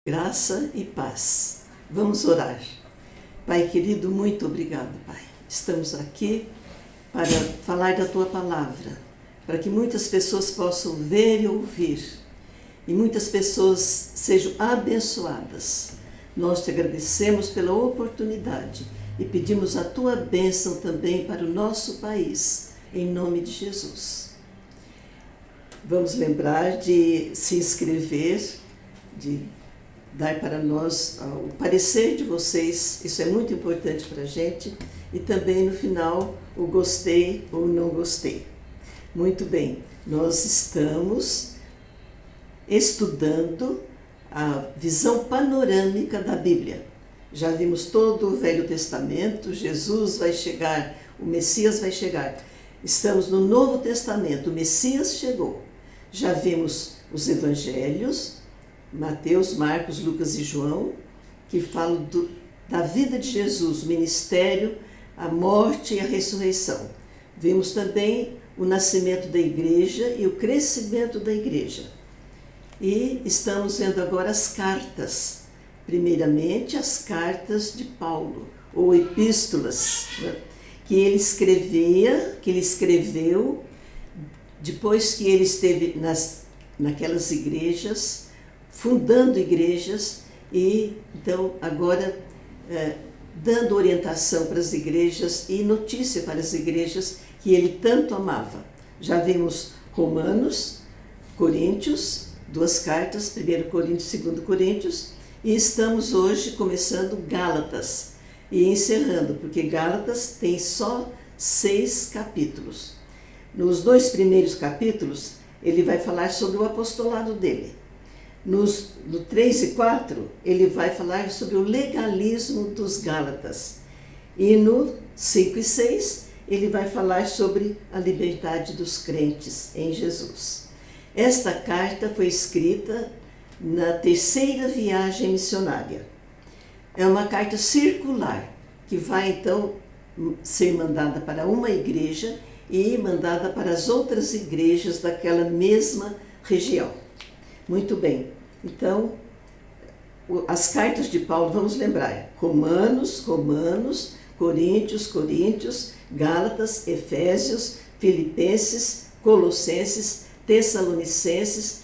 Graça e paz. Vamos orar. Pai querido, muito obrigado, Pai. Estamos aqui para falar da Tua palavra, para que muitas pessoas possam ver e ouvir, e muitas pessoas sejam abençoadas. Nós te agradecemos pela oportunidade e pedimos a Tua bênção também para o nosso país, em nome de Jesus. Vamos lembrar de se inscrever, de dar para nós o parecer de vocês, isso é muito importante para a gente, e também no final o gostei ou não gostei. Muito bem, nós estamos estudando a visão panorâmica da Bíblia. Já vimos todo o Velho Testamento, Jesus vai chegar, o Messias vai chegar. Estamos no Novo Testamento, o Messias chegou. Já vimos os Evangelhos, Mateus, Marcos, Lucas e João, que falam da vida de Jesus, o ministério, a morte e a ressurreição. Vimos também o nascimento da igreja e o crescimento da igreja. E estamos vendo agora as cartas. Primeiramente, as cartas de Paulo, ou epístolas, né? que ele escreveu depois que ele esteve naquelas igrejas, fundando igrejas e, então, agora dando orientação para as igrejas e notícia para as igrejas que ele tanto amava. Já vimos Romanos, Coríntios, duas cartas, 1 Coríntios e 2 Coríntios, e estamos hoje começando Gálatas e encerrando, porque Gálatas tem só 6 capítulos. Nos 2 primeiros capítulos, ele vai falar sobre o apostolado dele. No 3 e 4, ele vai falar sobre o legalismo dos Gálatas. E no 5 e 6, ele vai falar sobre a liberdade dos crentes em Jesus. Esta carta foi escrita na 3ª viagem missionária. É uma carta circular, que vai então ser mandada para uma igreja e mandada para as outras igrejas daquela mesma região. Muito bem, então, as cartas de Paulo, vamos lembrar, Romanos, Coríntios, Gálatas, Efésios, Filipenses, Colossenses, Tessalonicenses,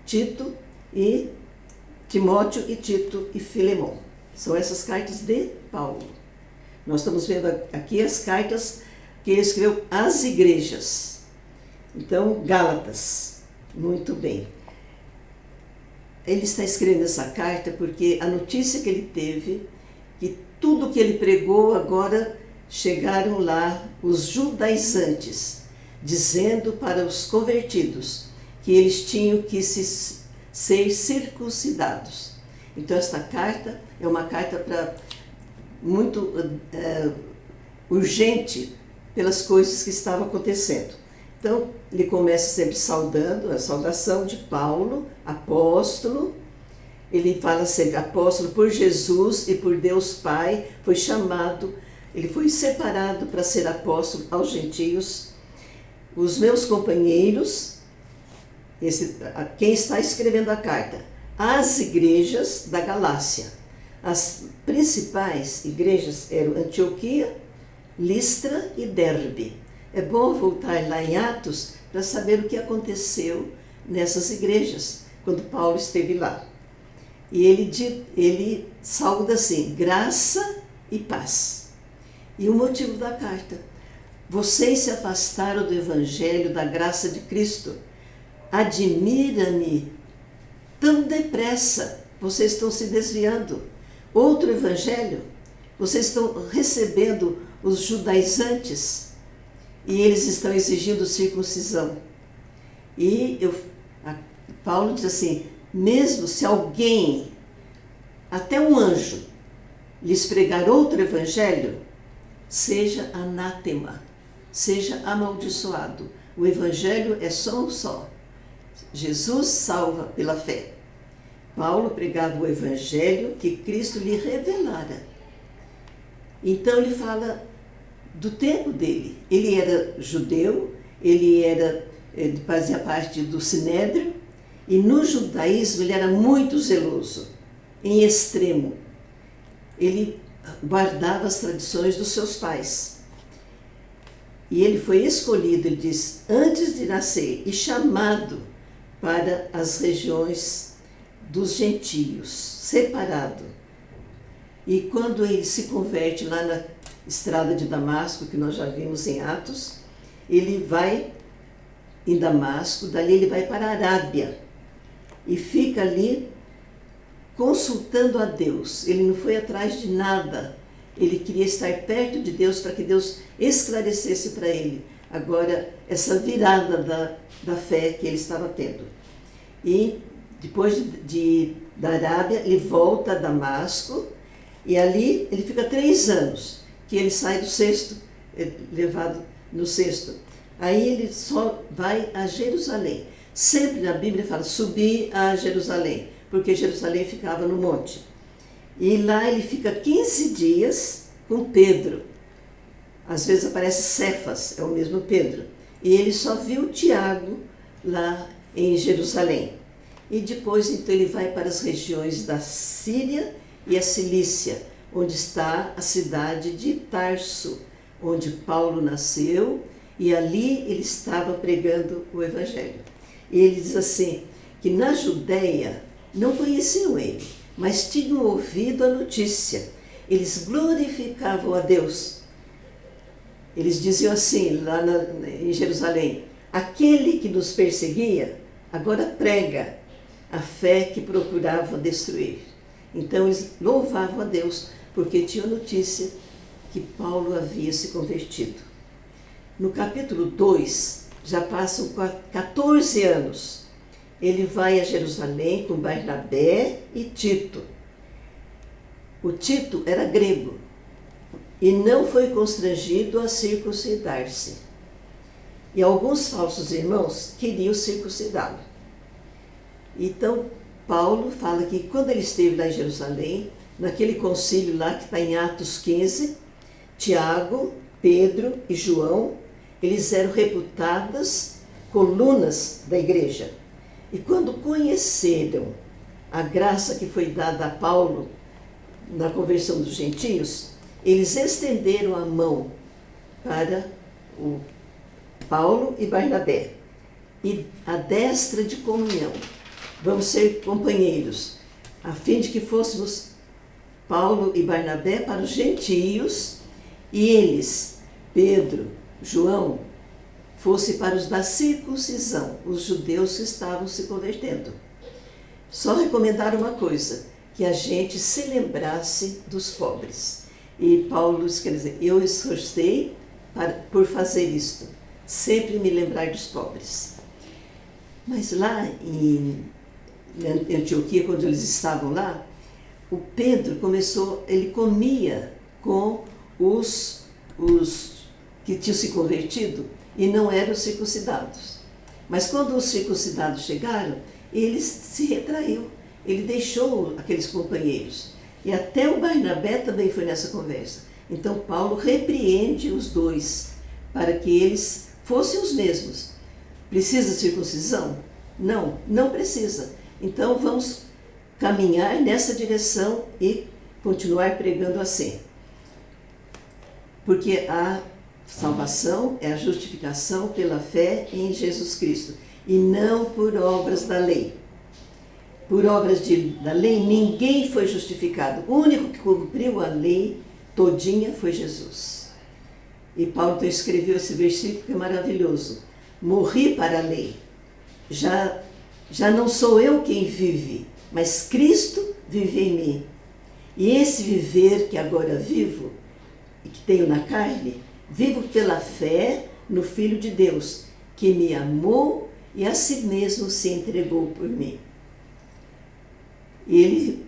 Tito e Timóteo e Tito e Filemão. São essas cartas de Paulo. Nós estamos vendo aqui as cartas que ele escreveu às igrejas. Então, Gálatas, muito bem. Ele está escrevendo essa carta porque a notícia que ele teve, que tudo que ele pregou agora chegaram lá os judaizantes, dizendo para os convertidos que eles tinham que ser circuncidados. Então esta carta é uma carta muito urgente pelas coisas que estavam acontecendo. Então, ele começa sempre saudando, a saudação de Paulo, apóstolo. Ele fala sempre, apóstolo por Jesus e por Deus Pai, foi chamado, ele foi separado para ser apóstolo aos gentios. Os meus companheiros, quem está escrevendo a carta, as igrejas da Galácia. As principais igrejas eram Antioquia, Listra e Derbe. É bom voltar lá em Atos para saber o que aconteceu nessas igrejas, quando Paulo esteve lá. E ele sauda assim, graça e paz. E o motivo da carta: vocês se afastaram do evangelho da graça de Cristo. Admira-me tão depressa, vocês estão se desviando. Outro evangelho, vocês estão recebendo os judaizantes, e eles estão exigindo circuncisão. E Paulo diz assim, mesmo se alguém, até um anjo, lhes pregar outro evangelho, seja anátema, seja amaldiçoado. O evangelho é só um só. Jesus salva pela fé. Paulo pregava o evangelho que Cristo lhe revelara. Então ele fala do tempo dele. Ele era judeu, ele fazia parte do Sinédrio, E no judaísmo ele era muito zeloso, em extremo. Ele guardava as tradições dos seus pais. E ele foi escolhido, ele diz, antes de nascer, e chamado para as regiões dos gentios, separado. E quando ele se converte lá na estrada de Damasco, que nós já vimos em Atos, ele vai em Damasco, dali ele vai para a Arábia e fica ali consultando a Deus. Ele não foi atrás de nada, ele queria estar perto de Deus para que Deus esclarecesse para ele agora essa virada da fé que ele estava tendo. E depois da Arábia, ele volta a Damasco e ali ele fica 3 anos, que ele sai do cesto, levado no cesto. Aí ele só vai a Jerusalém. Sempre na Bíblia fala subir a Jerusalém, porque Jerusalém ficava no monte. E lá ele fica 15 dias com Pedro. Às vezes aparece Cefas, é o mesmo Pedro. E ele só viu Tiago lá em Jerusalém. E depois então ele vai para as regiões da Síria e a Cilícia, onde está a cidade de Tarso, onde Paulo nasceu, e ali ele estava pregando o Evangelho. E ele diz assim, que na Judéia não conheciam ele, mas tinham ouvido a notícia. Eles glorificavam a Deus. Eles diziam assim, lá em Jerusalém, aquele que nos perseguia, agora prega a fé que procurava destruir. Então eles louvavam a Deus, porque tinham notícia que Paulo havia se convertido. No capítulo 2, já passam 14 anos. Ele vai a Jerusalém com Barnabé e Tito. O Tito era grego e não foi constrangido a circuncidar-se. E alguns falsos irmãos queriam circuncidá-lo. Então, Paulo fala que quando ele esteve lá em Jerusalém, naquele concílio lá que está em Atos 15, Tiago, Pedro e João, eles eram reputadas colunas da igreja. E quando conheceram a graça que foi dada a Paulo na conversão dos gentios, eles estenderam a mão para o Paulo e Barnabé. E a destra de comunhão, vamos ser companheiros, a fim de que fôssemos Paulo e Barnabé para os gentios, e eles, Pedro, João, fosse para os da circuncisão, os judeus que estavam se convertendo. Só recomendaram uma coisa, que a gente se lembrasse dos pobres. E Paulo quer dizer, eu esforcei por fazer isto, sempre me lembrar dos pobres. Mas lá em Antioquia, quando eles estavam lá, o Pedro ele comia com os que tinham se convertido e não eram circuncidados. Mas quando os circuncidados chegaram, ele se retraiu, ele deixou aqueles companheiros. E até o Barnabé também foi nessa conversa. Então Paulo repreende os dois, para que eles fossem os mesmos. Precisa de circuncisão? Não, não precisa. Então vamos caminhar nessa direção e continuar pregando assim. Porque a salvação é a justificação pela fé em Jesus Cristo, e não por obras da lei. Por obras da lei, ninguém foi justificado. O único que cumpriu a lei todinha foi Jesus. E Paulo então escreveu esse versículo que é maravilhoso. Morri para a lei. Já não sou eu quem vive, mas Cristo vive em mim. E esse viver que agora vivo, e que tenho na carne, vivo pela fé no Filho de Deus, que me amou e a si mesmo se entregou por mim. E ele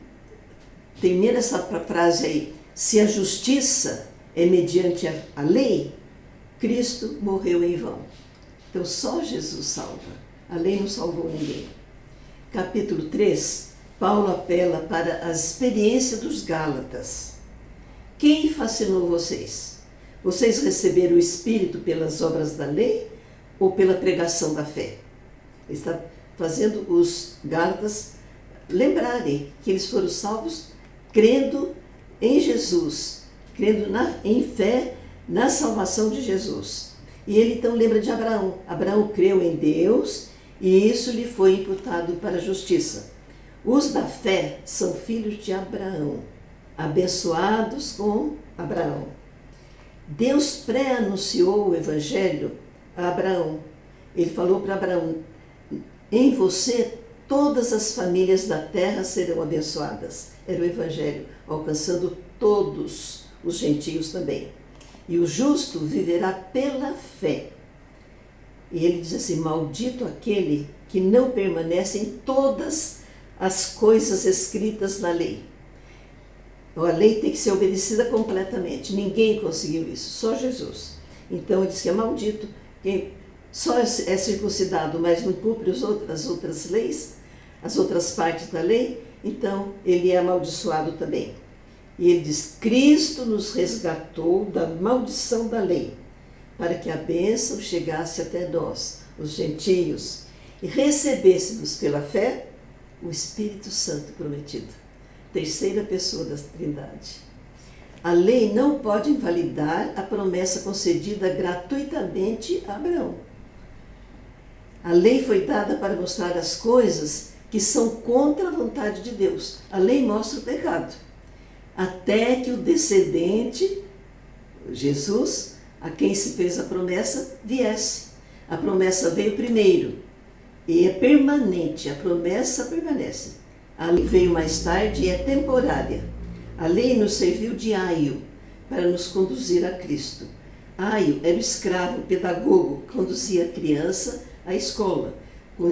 termina essa frase aí, se a justiça é mediante a lei, Cristo morreu em vão. Então só Jesus salva, a lei não salvou ninguém. Capítulo 3, Paulo apela para a experiência dos Gálatas. Quem fascinou vocês? Vocês receberam o Espírito pelas obras da lei ou pela pregação da fé? Ele está fazendo os Gálatas lembrarem que eles foram salvos crendo em Jesus, crendo em fé na salvação de Jesus. E ele então lembra de Abraão. Abraão creu em Deus e isso lhe foi imputado para a justiça. Os da fé são filhos de Abraão, abençoados com Abraão. Deus pré-anunciou o evangelho a Abraão. Ele falou para Abraão: em você todas as famílias da terra serão abençoadas. Era o evangelho, alcançando todos os gentios também. E o justo viverá pela fé. E ele diz assim: maldito aquele que não permanece em todas as coisas escritas na lei. A lei tem que ser obedecida completamente. Ninguém conseguiu isso, só Jesus. Então ele diz que é maldito quem só é circuncidado, mas não cumpre as outras leis, as outras partes da lei, então ele é amaldiçoado também. E ele diz: Cristo nos resgatou da maldição da lei, para que a bênção chegasse até nós, os gentios, e recebêssemos pela fé o Espírito Santo prometido, terceira pessoa da Trindade. A lei não pode invalidar a promessa concedida gratuitamente a Abraão. A lei foi dada para mostrar as coisas que são contra a vontade de Deus. A lei mostra o pecado. Até que o descendente, Jesus, a quem se fez a promessa, viesse. A promessa veio primeiro e é permanente, a promessa permanece. A lei veio mais tarde e é temporária. A lei nos serviu de aio para nos conduzir a Cristo. Aio era o escravo, o pedagogo, que conduzia a criança à escola,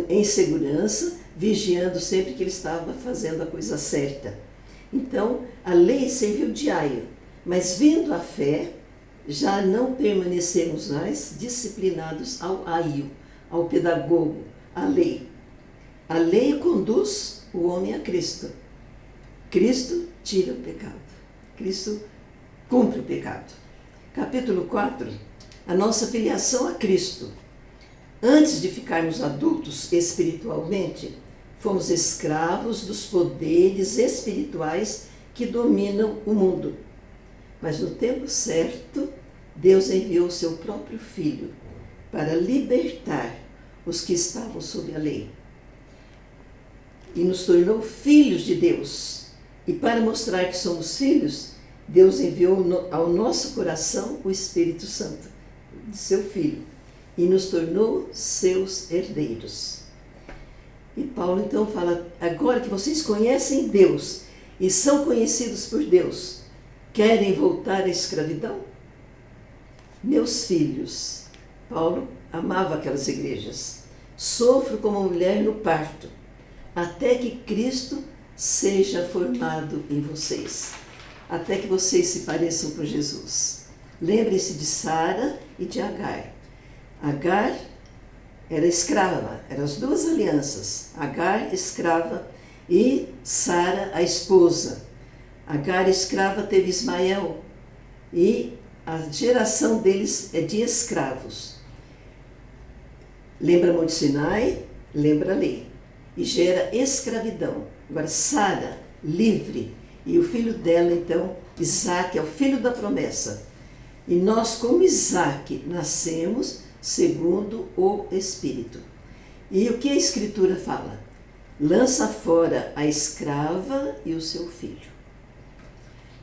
em segurança, vigiando sempre que ele estava fazendo a coisa certa. Então, a lei serviu de aio, mas vindo a fé, já não permanecemos mais disciplinados ao aio, ao pedagogo, à lei. A lei conduz o homem a Cristo. Cristo tira o pecado. Cristo cumpre o pecado. Capítulo 4. A nossa filiação a Cristo. Antes de ficarmos adultos espiritualmente, fomos escravos dos poderes espirituais que dominam o mundo. Mas no tempo certo, Deus enviou o seu próprio Filho para libertar os que estavam sob a lei. E nos tornou filhos de Deus. E para mostrar que somos filhos, Deus enviou ao nosso coração o Espírito Santo, de seu Filho, e nos tornou seus herdeiros. E Paulo então fala: agora que vocês conhecem Deus e são conhecidos por Deus, querem voltar à escravidão? Meus filhos, Paulo amava aquelas igrejas, sofro como mulher no parto, até que Cristo seja formado em vocês, até que vocês se pareçam com Jesus. Lembrem-se de Sara e de Agar. Agar era escrava, eram as duas alianças, Agar escrava e Sara a esposa. Agar escrava teve Ismael e a geração deles é de escravos. Lembra Monte Sinai? Lembra a lei. E gera escravidão. Agora Sara, livre, e o filho dela então, Isaque, é o filho da promessa. E nós, como Isaque, nascemos segundo o Espírito. E o que a Escritura fala? Lança fora a escrava e o seu filho.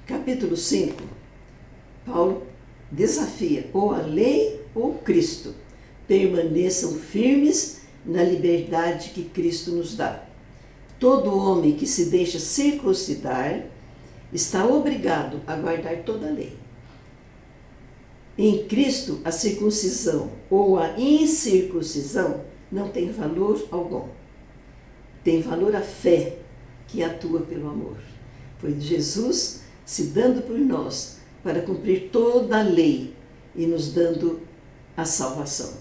Capítulo 5, Paulo desafia ou a lei ou Cristo. Permaneçam firmes na liberdade que Cristo nos dá. Todo homem que se deixa circuncidar está obrigado a guardar toda a lei. Em Cristo, a circuncisão ou a incircuncisão não tem valor algum. Tem valor a fé que atua pelo amor. Foi Jesus se dando por nós para cumprir toda a lei e nos dando a salvação.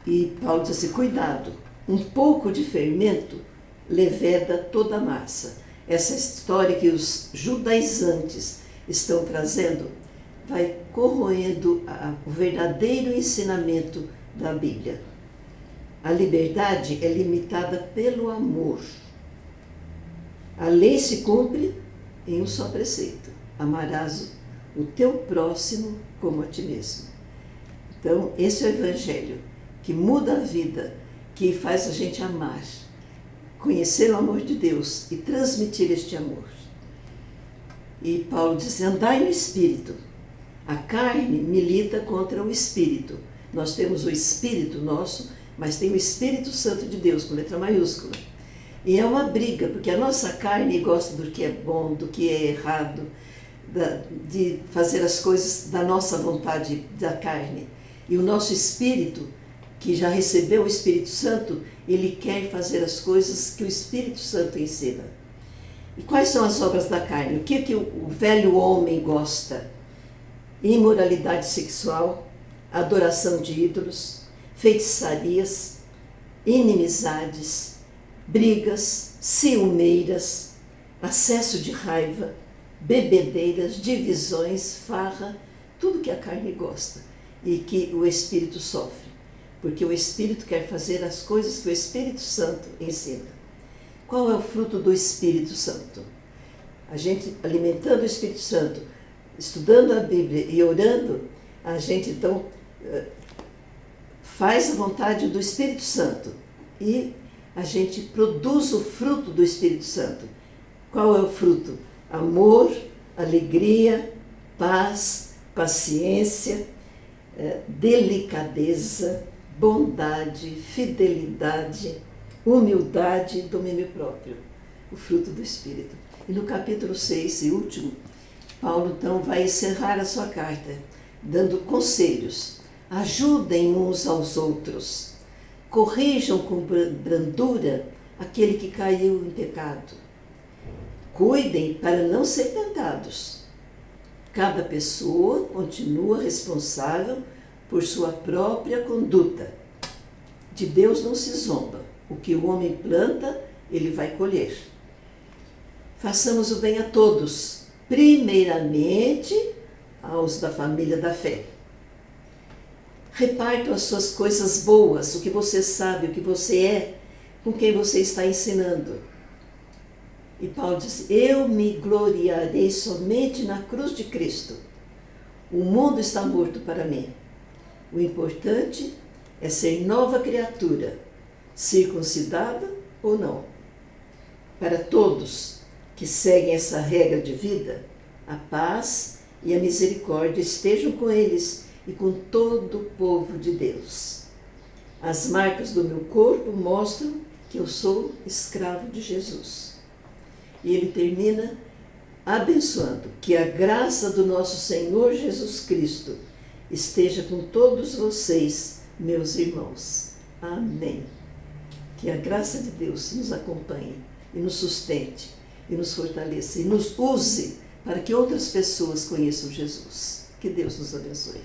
E Paulo diz assim: cuidado, um pouco de fermento leveda toda a massa. Essa história que os judaizantes estão trazendo vai corroendo o verdadeiro ensinamento da Bíblia. A liberdade é limitada pelo amor. A lei se cumpre em um só preceito: amarás o teu próximo como a ti mesmo. Então, esse é o Evangelho que muda a vida, que faz a gente amar, conhecer o amor de Deus e transmitir este amor. E Paulo diz: andai no Espírito. A carne milita contra o Espírito. Nós temos o Espírito nosso, mas tem o Espírito Santo de Deus, com letra maiúscula. E é uma briga, porque a nossa carne gosta do que é bom, do que é errado, de fazer as coisas da nossa vontade da carne. E o nosso Espírito, que já recebeu o Espírito Santo, ele quer fazer as coisas que o Espírito Santo ensina. E quais são as obras da carne? O que o velho homem gosta? Imoralidade sexual, adoração de ídolos, feitiçarias, inimizades, brigas, ciumeiras, acesso de raiva, bebedeiras, divisões, farra, tudo que a carne gosta e que o Espírito sofre, porque o Espírito quer fazer as coisas que o Espírito Santo ensina. Qual é o fruto do Espírito Santo? A gente, alimentando o Espírito Santo, estudando a Bíblia e orando, a gente então faz a vontade do Espírito Santo e a gente produz o fruto do Espírito Santo. Qual é o fruto? Amor, alegria, paz, paciência, delicadeza, bondade, fidelidade, humildade e domínio próprio. O fruto do Espírito. E no capítulo 6 e último, Paulo então vai encerrar a sua carta, dando conselhos. Ajudem uns aos outros. Corrijam com brandura aquele que caiu em pecado. Cuidem para não ser tentados. Cada pessoa continua responsável por sua própria conduta. De Deus não se zomba. O que o homem planta, ele vai colher. Façamos o bem a todos, primeiramente aos da família da fé. Repartam as suas coisas boas, o que você sabe, o que você é, com quem você está ensinando. E Paulo diz: eu me gloriarei somente na cruz de Cristo. O mundo está morto para mim. O importante é ser nova criatura, circuncidada ou não. Para todos que seguem essa regra de vida, a paz e a misericórdia estejam com eles e com todo o povo de Deus. As marcas do meu corpo mostram que eu sou escravo de Jesus. E ele termina abençoando que a graça do nosso Senhor Jesus Cristo esteja com todos vocês, meus irmãos. Amém. Que a graça de Deus nos acompanhe e nos sustente e nos fortaleça e nos use para que outras pessoas conheçam Jesus. Que Deus nos abençoe.